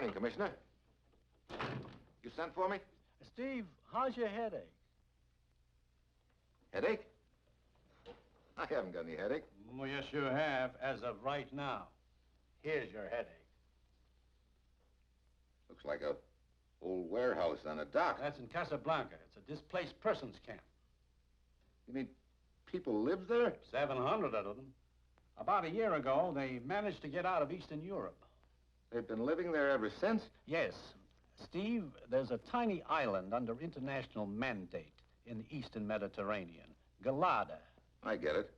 morning, Commissioner. You sent for me? Steve, how's your headache? Headache? I haven't got any headache. Well, yes, you have, as of right now. Here's your headache. Looks like a old warehouse on a dock. That's in Casablanca. It's a displaced persons camp. You mean people live there? 700 of them. About a year ago, they managed to get out of Eastern Europe. They've been living there ever since? Yes. Steve, there's a tiny island under international mandate in the Eastern Mediterranean. Galata. I get it.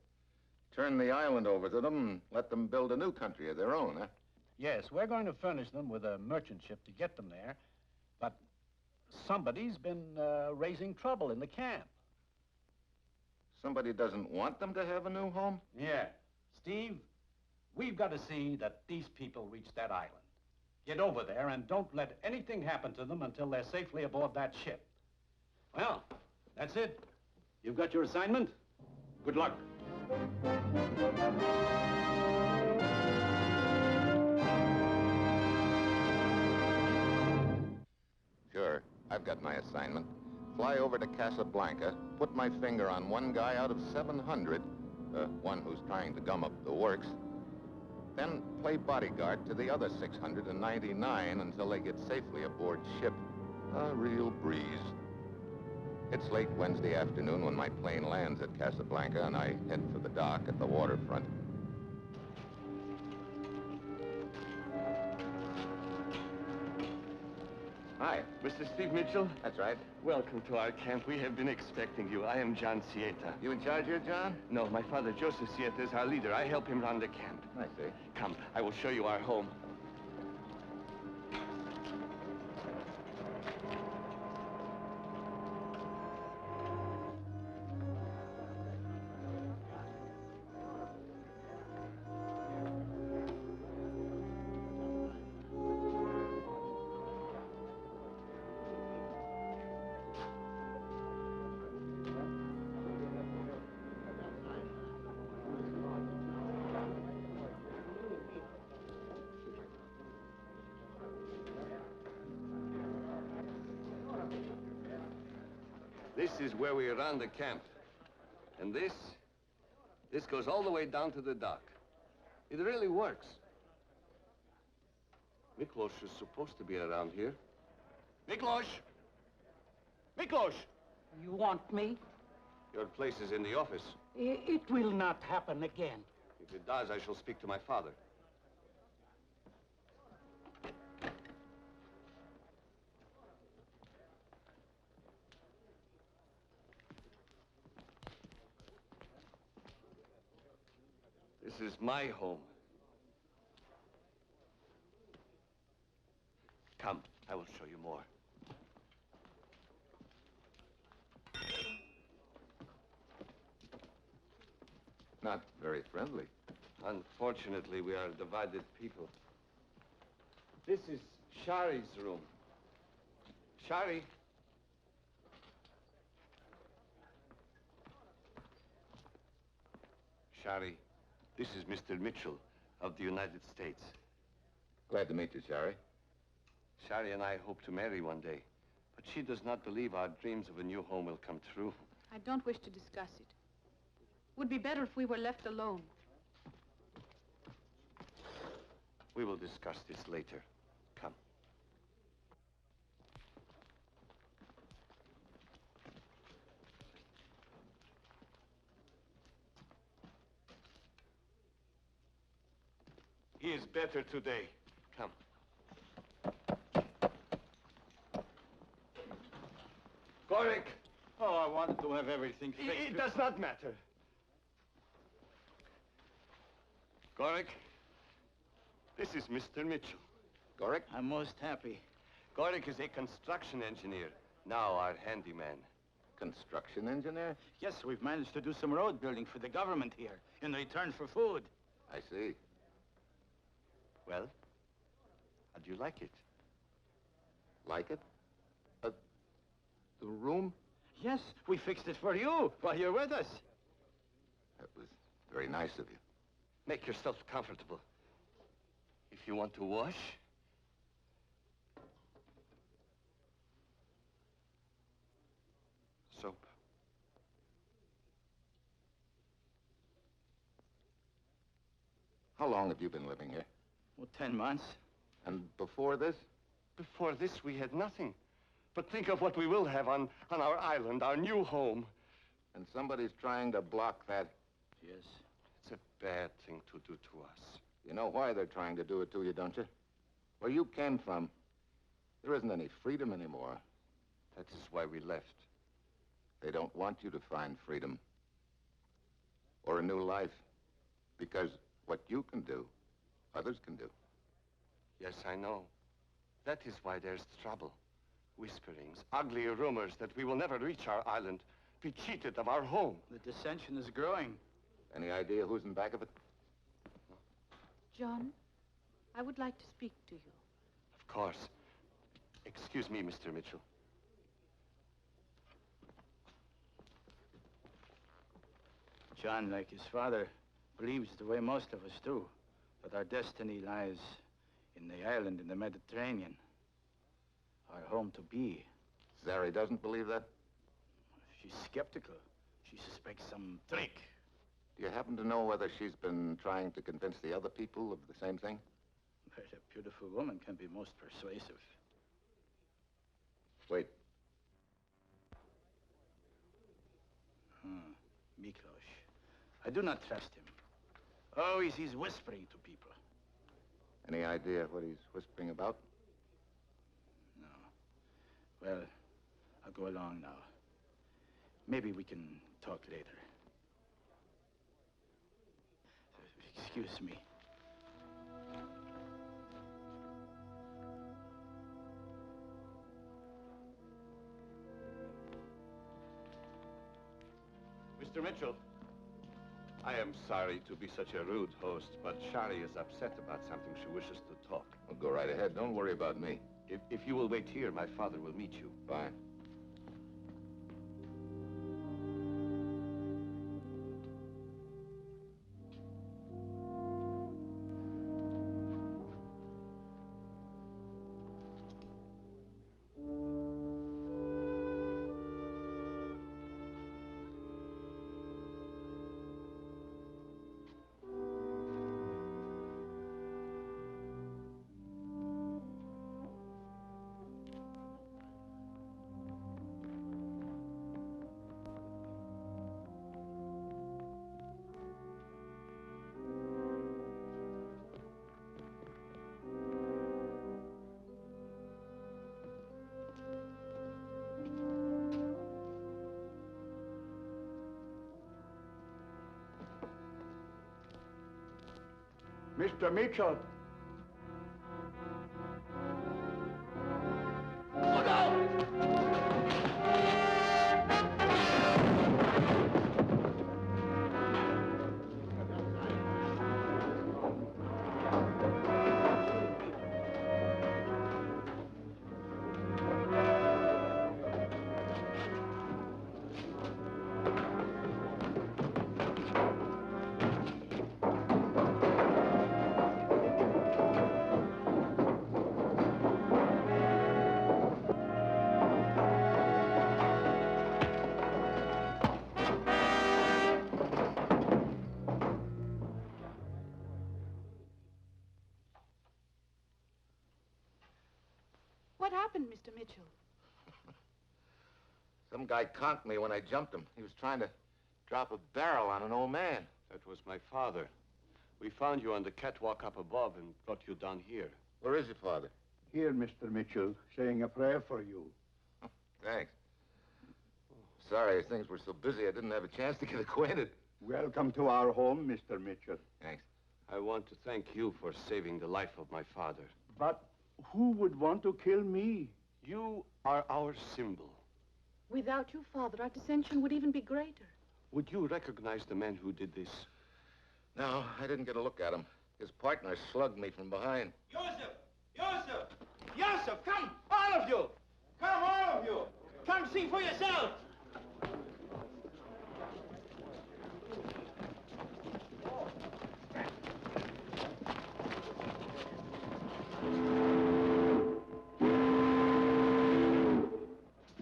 Turn the island over to them and let them build a new country of their own, huh? Yes, we're going to furnish them with a merchant ship to get them there. But somebody's been raising trouble in the camp. Somebody doesn't want them to have a new home? Yeah. Steve, we've got to see that these people reach that island. Get over there and don't let anything happen to them until they're safely aboard that ship. Well, that's it. You've got your assignment. Good luck. Sure, I've got my assignment. Fly over to Casablanca, put my finger on one guy out of 700, one who's trying to gum up the works, then play bodyguard to the other 699 until they get safely aboard ship. A real breeze. It's late Wednesday afternoon when my plane lands at Casablanca and I head for the dock at the waterfront. Hi. Mr. Steve Mitchell? That's right. Welcome to our camp. We have been expecting you. I am John Sieta. You in charge here, John? No, my father, Joseph Sieta, is our leader. I help him run the camp. I see. Come, I will show you our home. This is where we run the camp. And this goes all the way down to the dock. It really works. Miklos is supposed to be around here. Miklos! Miklos! You want me? Your place is in the office. It will not happen again. If it does, I shall speak to my father. This is my home. Come, I will show you more. Not very friendly. Unfortunately, we are a divided people. This is Shari's room. Shari. Shari, this is Mr. Mitchell of the United States. Glad to meet you, Shari. Shari and I hope to marry one day, but she does not believe our dreams of a new home will come true. I don't wish to discuss it. Would be better if we were left alone. We will discuss this later. Come. He is better today. Come. Gorik! Oh, I wanted to have everything fixed. It does not matter. Gorik, this is Mr. Mitchell. Gorik? I'm most happy. Gorik is a construction engineer, now our handyman. Construction engineer? Yes, we've managed to do some road building for the government here in return for food. I see. Well, how do you like it? Like it? The room? Yes, we fixed it for you while you're with us. That was very nice of you. Make yourself comfortable. If you want to wash, How long have you been living here? Well, 10 months. And before this? Before this, we had nothing. But think of what we will have on our island, our new home. And somebody's trying to block that. Yes. It's a bad thing to do to us. You know why they're trying to do it to you, don't you? Where you came from, there isn't any freedom anymore. That is why we left. They don't want you to find freedom or a new life, because what you can do, others can do. Yes, I know. That is why there's trouble. Whisperings, ugly rumors that we will never reach our island, be cheated of our home. The dissension is growing. Any idea who's in back of it? John, I would like to speak to you. Of course. Excuse me, Mr. Mitchell. John, like his father, believes the way most of us do, that our destiny lies in the island in the Mediterranean. Our home to be. Zari doesn't believe that? She's skeptical. She suspects some trick. Do you happen to know whether she's been trying to convince the other people of the same thing? But a beautiful woman can be most persuasive. Wait. Miklos. I do not trust him. Always he's whispering to people. Any idea what he's whispering about? No. Well, I'll go along now. Maybe we can talk later. Excuse me. Mr. Mitchell, I am sorry to be such a rude host, but Shari is upset about something. She wishes to talk. Well, go right ahead. Don't worry about me. If you will wait here, my father will meet you. Fine. Mr. Mitchell. Look out! What happened, Mr. Mitchell? Some guy conked me when I jumped him. He was trying to drop a barrel on an old man. That was my father. We found you on the catwalk up above and brought you down here. Where is your father? Here, Mr. Mitchell, saying a prayer for you. Thanks. Sorry, things were so busy I didn't have a chance to get acquainted. Welcome to our home, Mr. Mitchell. Thanks. I want to thank you for saving the life of my father. But who would want to kill me? You are our symbol. Without you, Father, our dissension would even be greater. Would you recognize the man who did this? No, I didn't get a look at him. His partner slugged me from behind. Joseph! Joseph! Joseph, come! All of you! Come, all of you! Come see for yourself!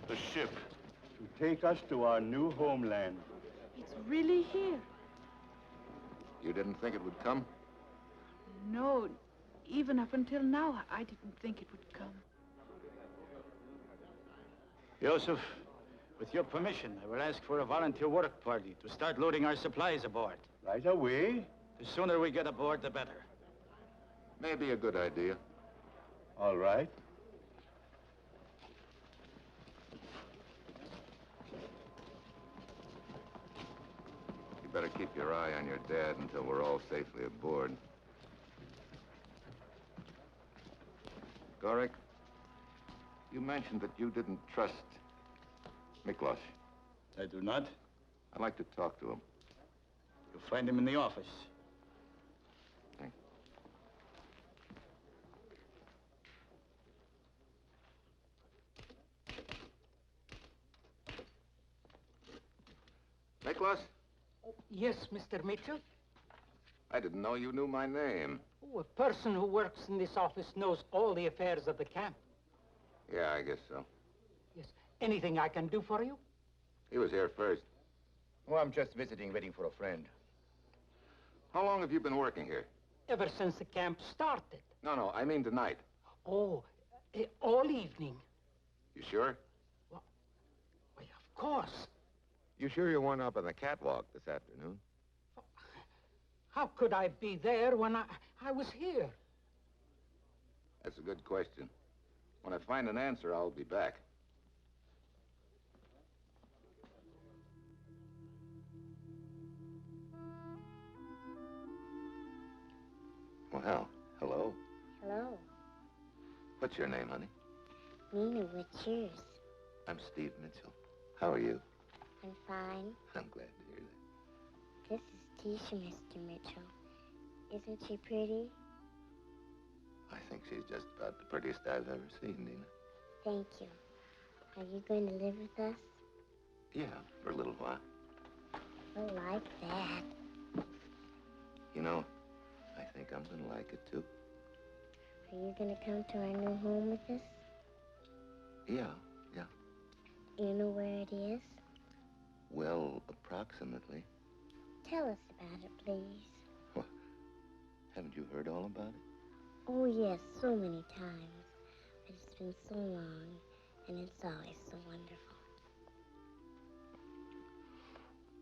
The ship. To take us to our new homeland. It's really here. You didn't think it would come? No, even up until now, I didn't think it would come. Joseph, with your permission, I will ask for a volunteer work party to start loading our supplies aboard. Right away? The sooner we get aboard, the better. Maybe a good idea. All right. You better keep your eye on your dad until we're all safely aboard. Gorik, you mentioned that you didn't trust Miklos. I do not. I'd like to talk to him. You'll find him in the office. Thanks. Miklos? Yes, Mr. Mitchell? I didn't know you knew my name. Oh, a person who works in this office knows all the affairs of the camp. Yeah, I guess so. Yes. Anything I can do for you? He was here first. Oh, I'm just visiting, waiting for a friend. How long have you been working here? Ever since the camp started. No, I mean tonight. Oh, all evening. You sure? Why, of course. You sure you weren't up on the catwalk this afternoon? How could I be there when I was here? That's a good question. When I find an answer, I'll be back. Well, hello. Hello. What's your name, honey? Nina, what's yours? I'm Steve Mitchell. How are you? I'm fine. I'm glad to hear that. This is Tisha, Mr. Mitchell. Isn't she pretty? I think she's just about the prettiest I've ever seen, Nina. Thank you. Are you going to live with us? Yeah, for a little while. I like that. You know, I think I'm gonna like it, too. Are you going to come to our new home with us? Yeah. Do you know where it is? Well, approximately. Tell us about it, please. What? Haven't you heard all about it? Oh, yes, so many times. But it's been so long, and it's always so wonderful.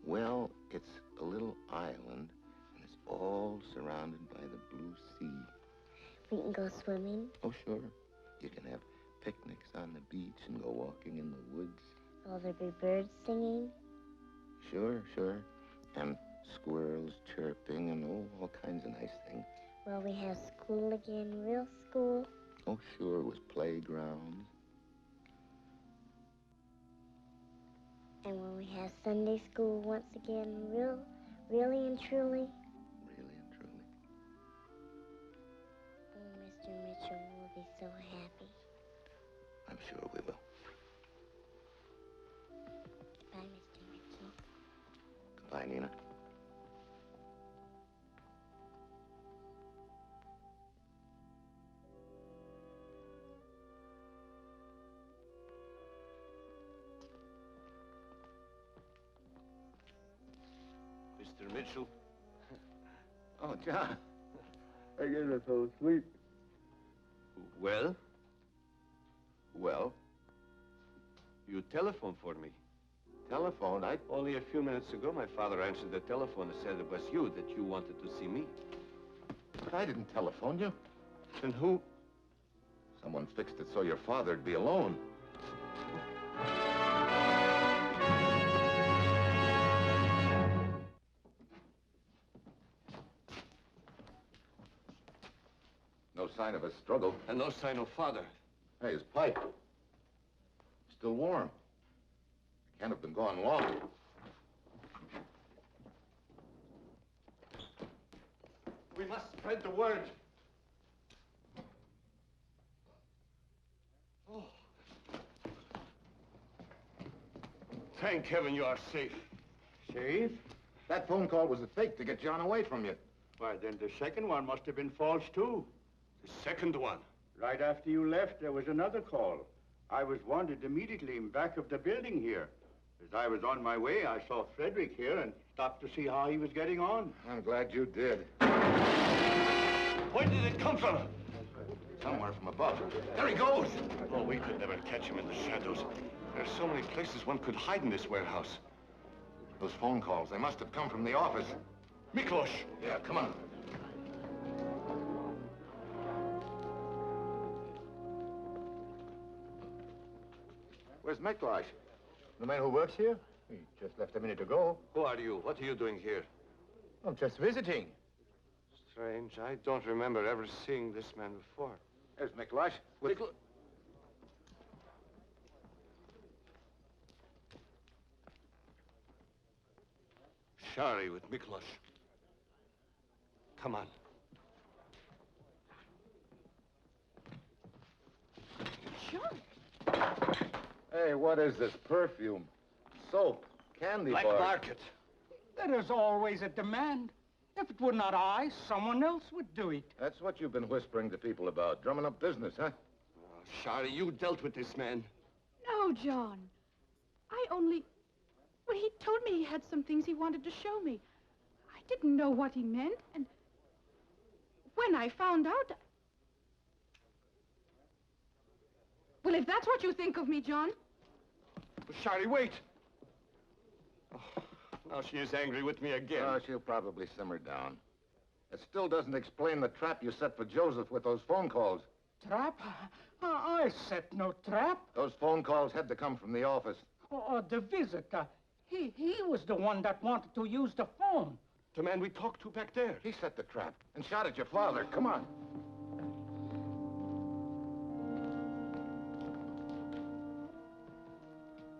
Well, it's a little island, and it's all surrounded by the blue sea. We can go swimming? Oh, sure. You can have picnics on the beach and go walking in the woods. Will there be birds singing? Sure. And squirrels chirping and all kinds of nice things. Will we have school again, real school? Oh, sure, with playgrounds. And will we have Sunday school once again, really and truly? Really and truly. Oh, Mr. Mitchell, we'll be so happy. I'm sure we will. Goodbye, Mr. Mitchell. Goodbye, Nina. Mr. Mitchell. Oh, John. I guess I fell asleep. Well, Well, you telephoned for me. telephone, Only a few minutes ago, my father answered the telephone and said it was you, that you wanted to see me. But I didn't telephone you. And who? Someone fixed it so your father'd be alone. No sign of a struggle. And no sign of father. Hey, his pipe. Still warm. Can't have been gone long. We must spread the word. Oh. Thank heaven you are safe. Safe? That phone call was a fake to get John away from you. Why, then the second one must have been false, too. The second one. Right after you left, there was another call. I was wanted immediately in back of the building here. As I was on my way, I saw Frederick here and stopped to see how he was getting on. I'm glad you did. Where did it come from? Somewhere from above. There he goes! Oh, we could never catch him in the shadows. There are so many places one could hide in this warehouse. Those phone calls, they must have come from the office. Miklos! Yeah, come on. Where's Miklos? The man who works here? He just left a minute ago. Who are you? What are you doing here? I'm just visiting. Strange. I don't remember ever seeing this man before. There's Miklos. Shari with Miklos. Come on. John. Hey, what is this? Perfume, soap, candy Black bar. market. There is always a demand. If it were not I, someone else would do it. That's what you've been whispering to people about. Drumming up business, huh? Oh, Shari, you dealt with this man. No, John. I only... Well, he told me he had some things he wanted to show me. I didn't know what he meant, and when I found out... Well, if that's what you think of me, John... Shari, wait. Oh, now she is angry with me again. Oh, she'll probably simmer down. It still doesn't explain the trap you set for Joseph with those phone calls. Trap? I set no trap. Those phone calls had to come from the office. Oh, the visitor. He was the one that wanted to use the phone. The man we talked to back there. He set the trap and shot at your father. Come on.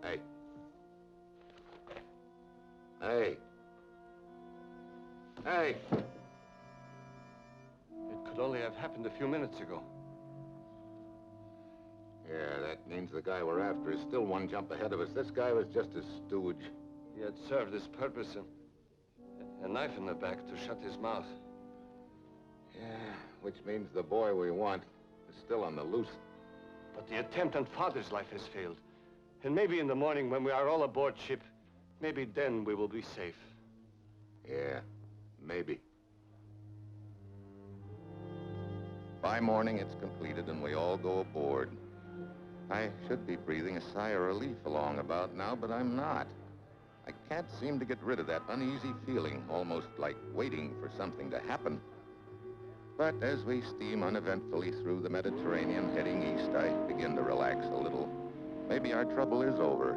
Hey. Hey. Hey. It could only have happened a few minutes ago. Yeah, that means the guy we're after is still one jump ahead of us. This guy was just a stooge. He had served his purpose and a knife in the back to shut his mouth. Yeah, which means the boy we want is still on the loose. But the attempt on Father's life has failed. And maybe in the morning when we are all aboard ship, maybe then we will be safe. Yeah, maybe. By morning, it's completed and we all go aboard. I should be breathing a sigh of relief along about now, but I'm not. I can't seem to get rid of that uneasy feeling, almost like waiting for something to happen. But as we steam uneventfully through the Mediterranean heading east, I begin to relax a little. Maybe our trouble is over.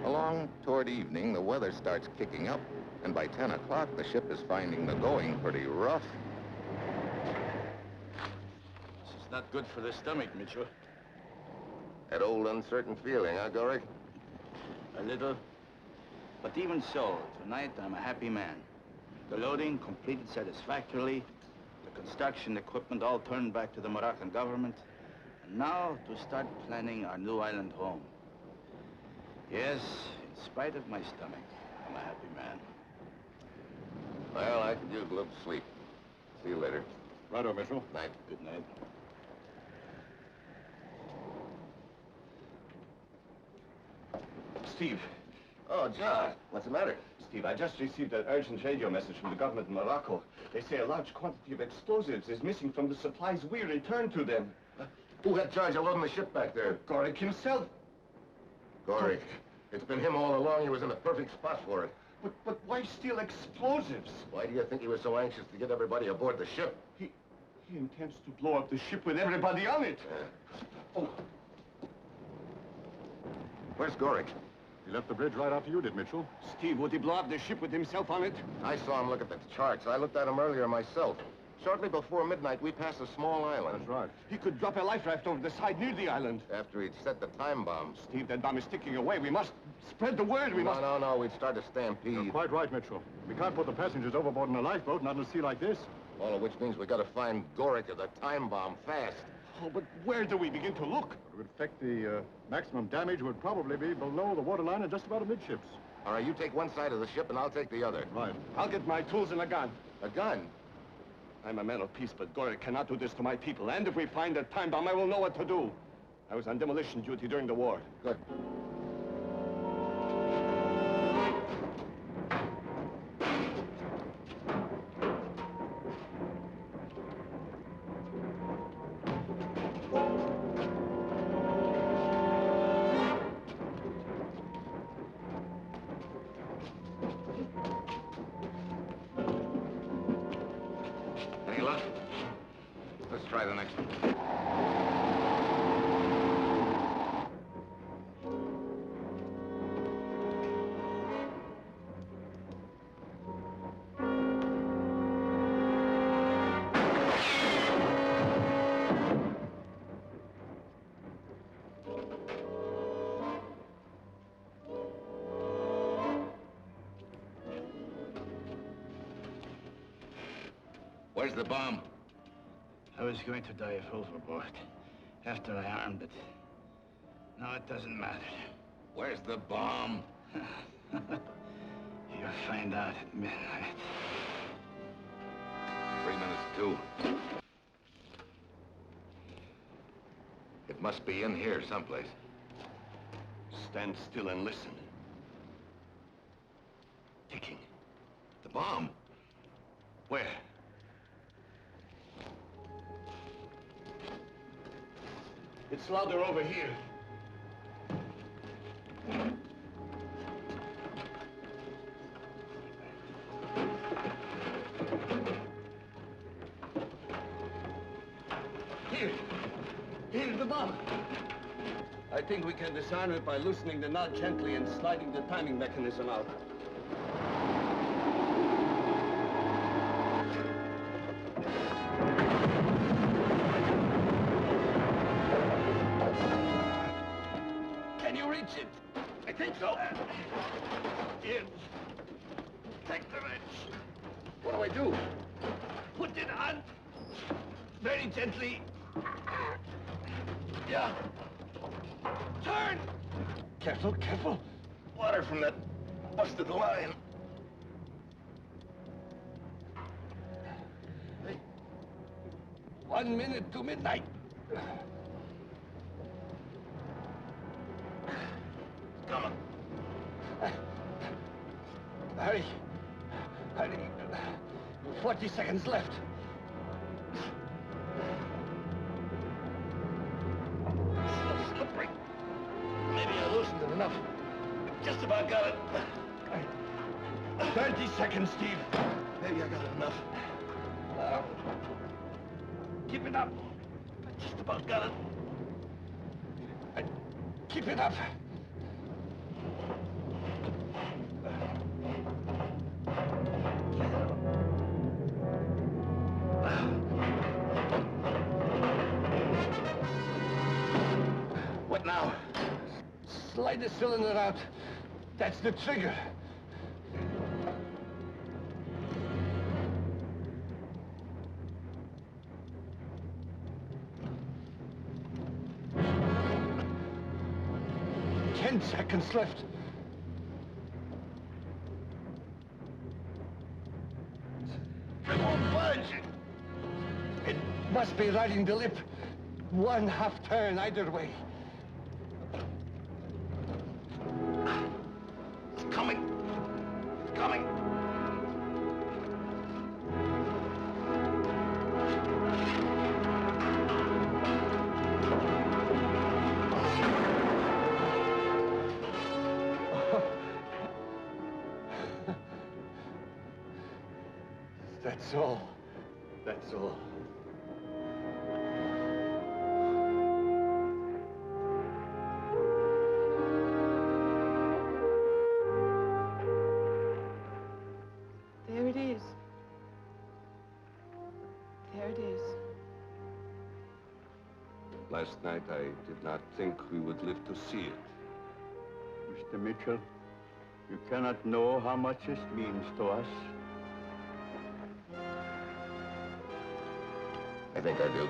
Along toward evening, the weather starts kicking up, and by 10 o'clock, the ship is finding the going pretty rough. This is not good for the stomach, Mitchell. That old uncertain feeling, huh, Gorick? A little. But even so, tonight I'm a happy man. The loading completed satisfactorily. The construction equipment all turned back to the Moroccan government. And now to start planning our new island home. Yes, in spite of my stomach, I'm a happy man. Well, I could use a little sleep. See you later. Righto, Mitchell. Night. Good night. Steve. Oh, John, what's the matter? Steve, I just received an urgent radio message from the government in Morocco. They say a large quantity of explosives is missing from the supplies we returned to them. Who had charge of loading the ship back there? Gorick himself. Gorick. It's been him all along. He was in the perfect spot for it. But why steal explosives? Why do you think he was so anxious to get everybody aboard the ship? He intends to blow up the ship with everybody on it. Oh. Where's Gorick? He left the bridge right after you did, Mitchell. Steve, would he blow up the ship with himself on it? I saw him look at the charts. I looked at him earlier myself. Shortly before midnight, we passed a small island. That's right. He could drop a life raft over the side near the island. After he'd set the time bomb. Steve, that bomb is ticking away. We must spread the word. No. We'd start a stampede. You're quite right, Mitchell. We can't put the passengers overboard in a lifeboat, not in a sea like this. All of which means we gotta find Gorick or the time bomb fast. Oh, but where do we begin to look? It would affect the maximum damage would probably be below the waterline and just about amidships. All right, you take one side of the ship and I'll take the other. Right. I'll get my tools and a gun. A gun? I'm a man of peace, but Gorick cannot do this to my people. And if we find a time bomb, I will know what to do. I was on demolition duty during the war. Good. Let's try the next one. Where's the bomb? I was going to dive overboard after I armed it. Now it doesn't matter. Where's the bomb? You'll find out at midnight. 3 minutes to. It must be in here someplace. Stand still and listen. Ticking. The bomb? Where? It's louder over here. Here, the bomb. I think we can disarm it by loosening the knot gently and sliding the timing mechanism out. Can you reach it? I think so. Here. Take the wrench. What do I do? Put it on. Very gently. Yeah. Turn! Careful, careful. Water from that busted line. Hey. 1 minute to midnight. Come on. Hurry. Hurry. 40 seconds left. So slippery. Maybe I loosened it enough. Just about got it. 30 seconds, Steve. Maybe I got it enough. Keep it up. Just about got it. Keep it up. What now? Slide the cylinder out. That's the trigger. Ten seconds left. It won't budge. It must be riding the lip. 1/2 turn either way. It's coming. It's coming. That's all. That's all. There it is. There it is. Last night, I did not think we would live to see it. Mr. Mitchell, you cannot know how much this means to us. I think I do.